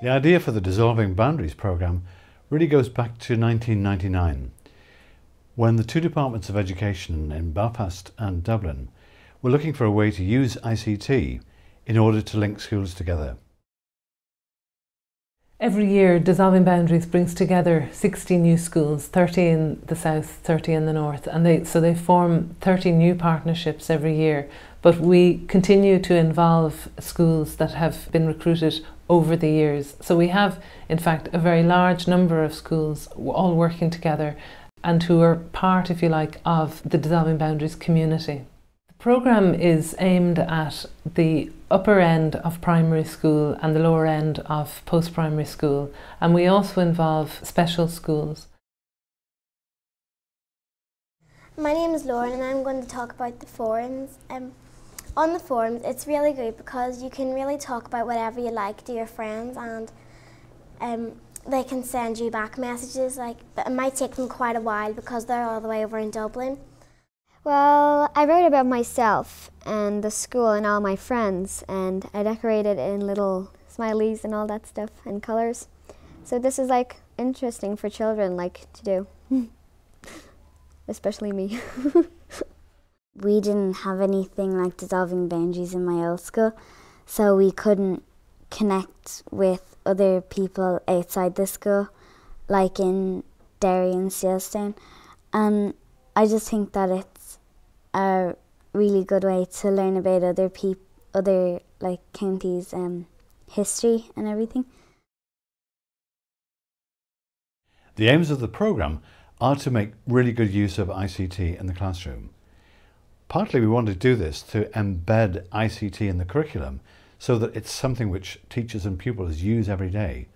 The idea for the Dissolving Boundaries programme really goes back to 1999, when the two departments of education in Belfast and Dublin were looking for a way to use ICT in order to link schools together. Every year, Dissolving Boundaries brings together 60 new schools, 30 in the south, 30 in the north, and they form 30 new partnerships every year. But we continue to involve schools that have been recruited over the years. So we have, in fact, a very large number of schools all working together and who are part, if you like, of the Dissolving Boundaries community. The programme is aimed at the upper end of primary school and the lower end of post-primary school, and we also involve special schools. My name is Lauren and I'm going to talk about the forums. On the forums it's really good because you can really talk about whatever you like to your friends, and they can send you back messages, but it might take them quite a while because they're all the way over in Dublin. Well, I wrote about myself and the school and all my friends, and I decorated in little smileys and all that stuff and colours. So this is interesting for children to do, especially me. We didn't have anything like Dissolving Boundaries in my old school, so we couldn't connect with other people outside the school, like in Derry and Sealstown. And I just think that it's a really good way to learn about other counties' history and everything. The aims of the programme are to make really good use of ICT in the classroom. Partly we want to do this to embed ICT in the curriculum so that it's something which teachers and pupils use every day.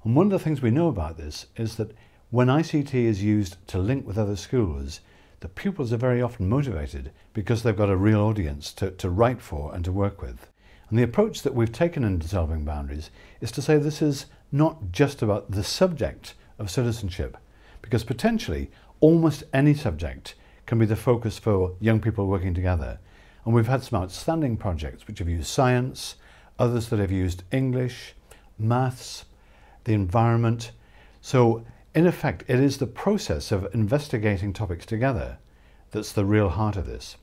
And one of the things we know about this is that when ICT is used to link with other schools, the pupils are very often motivated because they've got a real audience to write for and to work with. And the approach that we've taken in Dissolving Boundaries is to say this is not just about the subject of citizenship, because potentially almost any subject can be the focus for young people working together. And we've had some outstanding projects which have used science, others that have used English, maths, the environment. So in effect, it is the process of investigating topics together that's the real heart of this.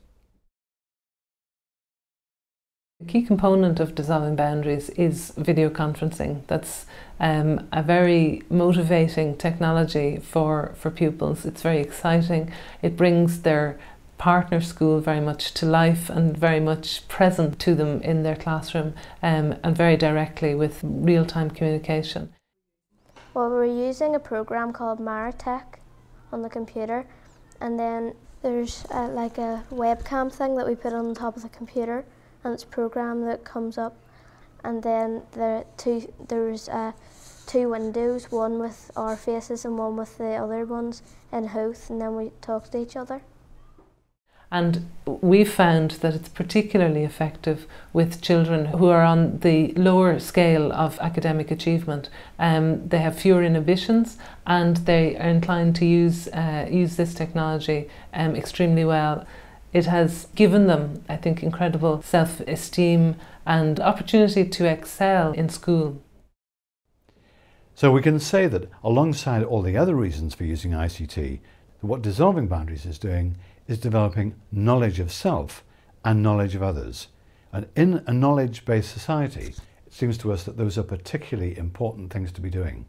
A key component of Dissolving Boundaries is video conferencing. That's a very motivating technology for pupils. It's very exciting. It brings their partner school very much to life and very much present to them in their classroom, and very directly with real-time communication. Well, we're using a program called Maritech on the computer, and then there's a webcam thing that we put on top of the computer, and it's a program that comes up, and then there's two windows, one with our faces and one with the other ones in Hoth, and then we talk to each other. And we've found that it's particularly effective with children who are on the lower scale of academic achievement. They have fewer inhibitions and they are inclined to use this technology extremely well. It has given them, I think, incredible self-esteem and opportunity to excel in school. So we can say that alongside all the other reasons for using ICT, what Dissolving Boundaries is doing is developing knowledge of self and knowledge of others. And in a knowledge-based society, it seems to us that those are particularly important things to be doing.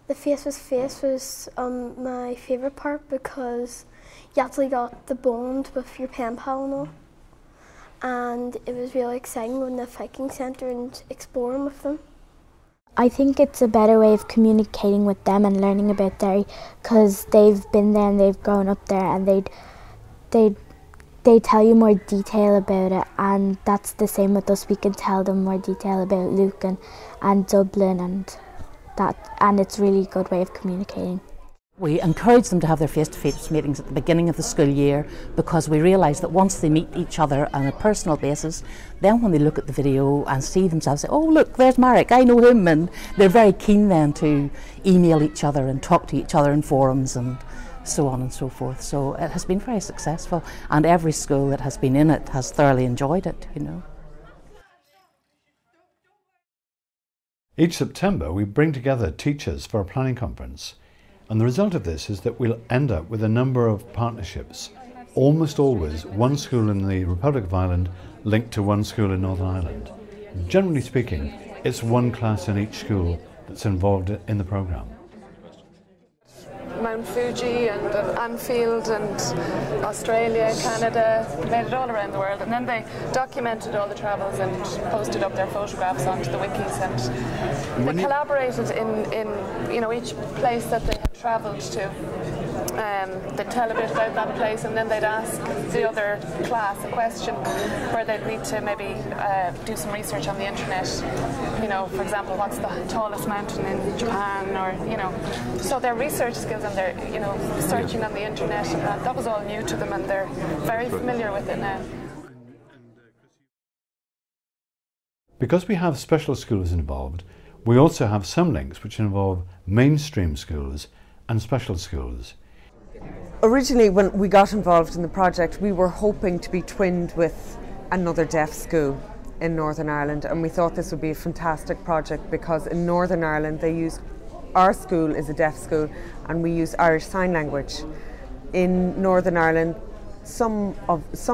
The face-to-face was my favourite part because you actually got the bond with your pen pal and all. And it was really exciting going to the Viking Centre and exploring with them. I think it's a better way of communicating with them and learning about Derry because they've been there and they've grown up there, and they tell you more detail about it, and that's the same with us. We can tell them more detail about Lucan and Dublin and it's really a good way of communicating. We encourage them to have their face-to-face meetings at the beginning of the school year because we realise that once they meet each other on a personal basis, then when they look at the video and see themselves, say, oh look, there's Marek, I know him, and they're very keen then to email each other and talk to each other in forums and so on and so forth. So it has been very successful, and every school that has been in it has thoroughly enjoyed it, you know. Each September we bring together teachers for a planning conference, and the result of this is that we'll end up with a number of partnerships, almost always one school in the Republic of Ireland linked to one school in Northern Ireland. Generally speaking, it's one class in each school that's involved in the programme. Mount Fuji and Anfield and Australia, Canada, made it all around the world, and then they documented all the travels and posted up their photographs onto the wikis, and they collaborated in you know, each place that they had travelled to. They'd tell a bit about that place, and then they'd ask the other class a question where they'd need to maybe do some research on the internet. You know, for example, what's the tallest mountain in Japan, or, you know, so their research skills and their, you know, searching on the internet, and that was all new to them, and they're very familiar with it now. Because we have special schools involved, we also have some links which involve mainstream schools and special schools. Originally, when we got involved in the project, we were hoping to be twinned with another deaf school in Northern Ireland, and we thought this would be a fantastic project because in Northern Ireland they use, our school is a deaf school and we use Irish Sign Language. In Northern Ireland, some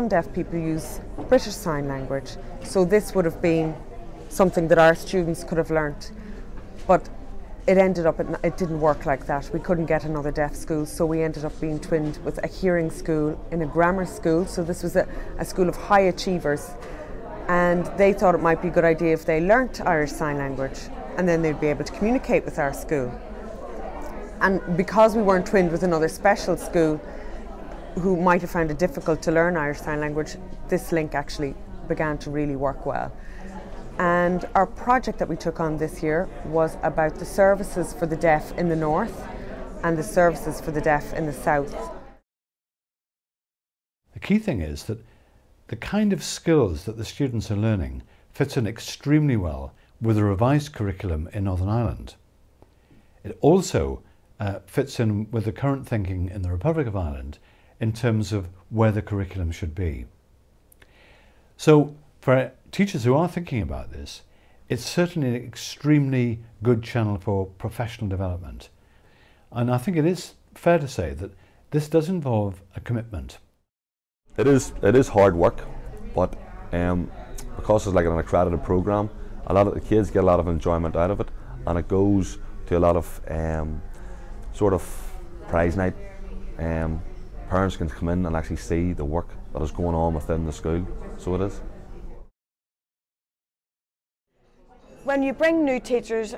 deaf people use British Sign Language, so this would have been something that our students could have learnt, but it ended up, it didn't work like that. We couldn't get another deaf school, so we ended up being twinned with a hearing school in a grammar school. So this was a school of high achievers, and they thought it might be a good idea if they learnt Irish Sign Language, and then they'd be able to communicate with our school. And because we weren't twinned with another special school who might have found it difficult to learn Irish Sign Language, this link actually began to really work well. And our project that we took on this year was about the services for the deaf in the north and the services for the deaf in the south. The key thing is that the kind of skills that the students are learning fits in extremely well with the revised curriculum in Northern Ireland. It also fits in with the current thinking in the Republic of Ireland in terms of where the curriculum should be. So for teachers who are thinking about this, it's certainly an extremely good channel for professional development. And I think it is fair to say that this does involve a commitment. It is hard work, but because it's like an accredited programme, a lot of the kids get a lot of enjoyment out of it, and it goes to a lot of sort of prize night. Parents can come in and actually see the work that is going on within the school, so it is. When you bring new teachers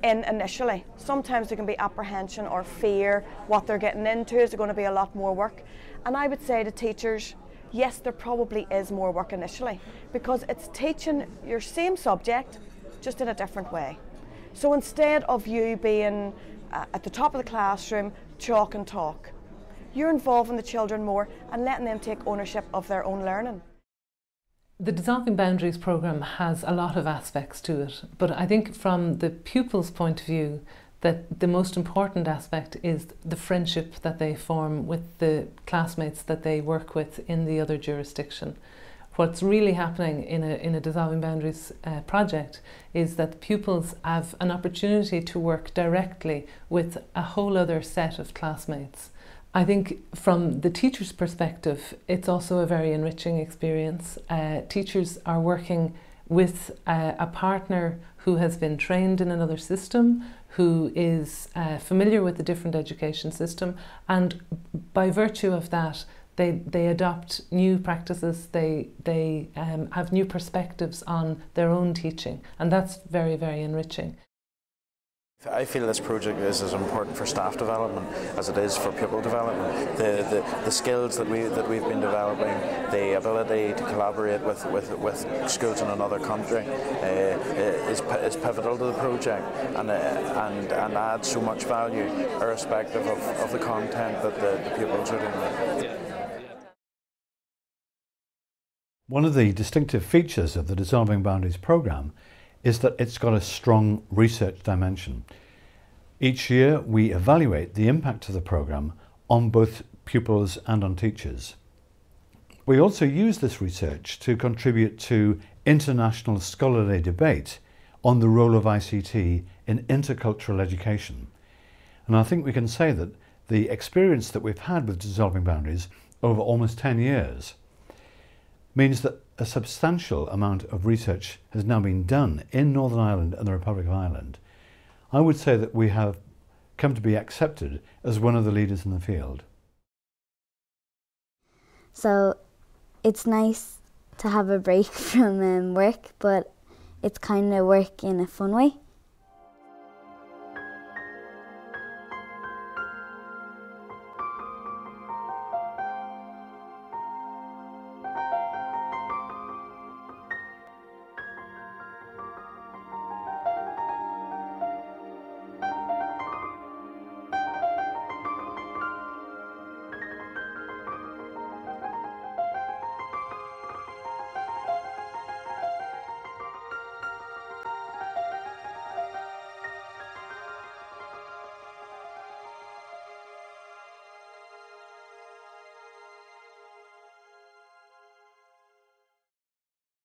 in initially, sometimes there can be apprehension or fear what they're getting into. Is there going to be a lot more work? And I would say to teachers, yes, there probably is more work initially, because it's teaching your same subject just in a different way. So instead of you being at the top of the classroom, chalk and talk, you're involving the children more and letting them take ownership of their own learning. The Dissolving Boundaries programme has a lot of aspects to it, but I think from the pupils' point of view that the most important aspect is the friendship that they form with the classmates that they work with in the other jurisdiction. What's really happening in a Dissolving Boundaries project is that pupils have an opportunity to work directly with a whole other set of classmates. I think from the teacher's perspective, it's also a very enriching experience. Teachers are working with a partner who has been trained in another system, who is familiar with the different education system, and by virtue of that, they adopt new practices, they have new perspectives on their own teaching, and that's very, very enriching. I feel this project is as important for staff development as it is for pupil development. The skills that we've been developing, the ability to collaborate with schools in another country is pivotal to the project, and adds so much value irrespective of the content that the pupils are doing. One of the distinctive features of the Dissolving Boundaries programme is that it's got a strong research dimension. Each year we evaluate the impact of the programme on both pupils and on teachers. We also use this research to contribute to international scholarly debate on the role of ICT in intercultural education. And I think we can say that the experience that we've had with Dissolving Boundaries over almost 10 years means that a substantial amount of research has now been done in Northern Ireland and the Republic of Ireland. I would say that we have come to be accepted as one of the leaders in the field. So it's nice to have a break from work, but it's kind of work in a fun way.